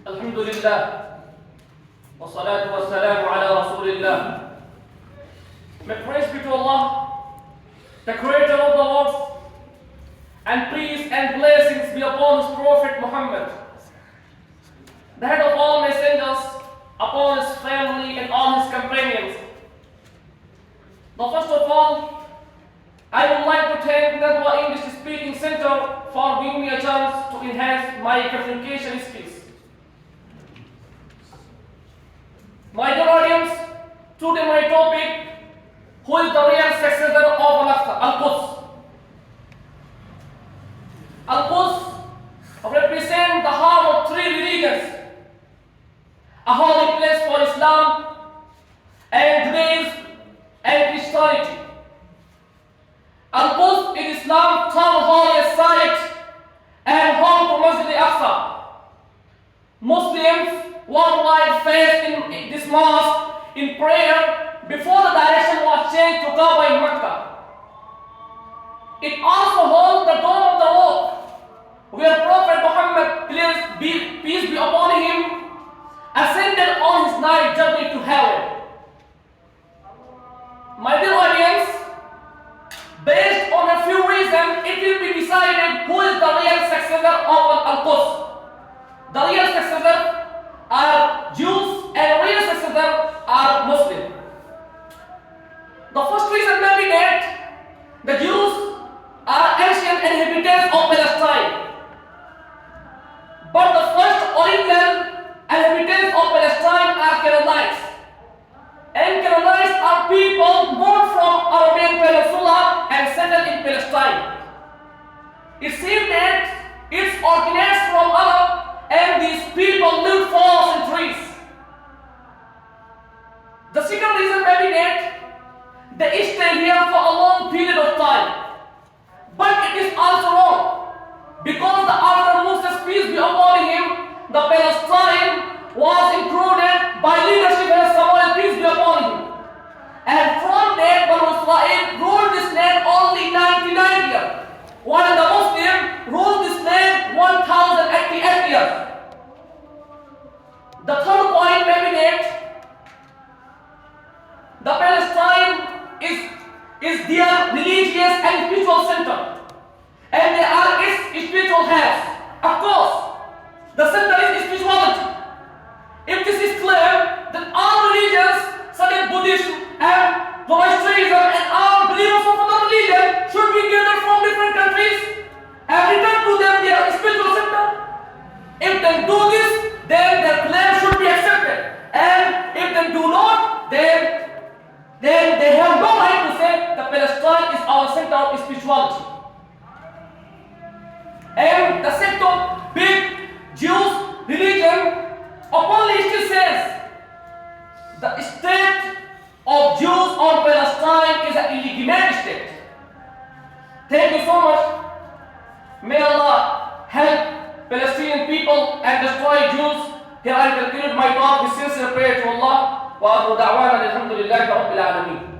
Alhamdulillah, wassalatu wassalamu ala Rasulillah. May praise be to Allah, the creator of the world, and peace and blessings be upon his Prophet Muhammad, the head of all messengers, upon his family and all his companions. Now, first of all, I would like to thank Nadwa English Speaking Center for giving me a chance to enhance my communication skills. My dear audience, today my topic, who is the real successor of Al-Aqsa, Al-Quds. Al-Quds represents the heart of three religions, a holy place for Islam and Judaism and Christianity. Al-Quds is Islam's third holiest site and home to Masjid Al-Aqsa. Muslims worldwide faced in this mosque in prayer before the direction was changed to Kaaba in Mecca. It also holds the Dome of the Rock, where Prophet Muhammad, peace be upon him, ascended on his night journey to heaven. My dear audience, based on a few reasons, it will be decided who is the real successor of Al-Quds. The real successor are Jews and real successor are Muslims. The first reason may be that the Jews are ancient inhabitants of Palestine. But the first original inhabitants of Palestine are Canaanites. And Canaanites are people born from Arabian Peninsula and settled in Palestine. It seems that it originates from Arab, and these people lived for centuries. The second reason may be that they stay here for a long period of time. But it is also wrong, because after Moses, peace be upon him, the Palestine was included by leadership of Samuel, peace be upon him. And from that, Banu Israel ruled this land only 99 years, while the Muslim ruled this land 1088 years. The third point may be that the Palestine is their religious and spiritual center, and they are its spiritual heads. Of course, the center is spirituality. If this is clear, then all religions such as Buddhism and Zoroastrianism and all believers of other religion should be gathered from different countries and return to them their spiritual center. If they do this, then their claim should be accepted. And if they do not, then they have no right to say the Palestine is our center of spirituality. And the sect of big Jews religion openly still says the state of Jews on Palestine is an illegitimate state. Thank you so much. May Allah help Palestinian people and destroy Jews. Here I conclude my talk with sincere prayer to Allah. Wa akhiru da'wana alhamdulillahi rabbil alamin.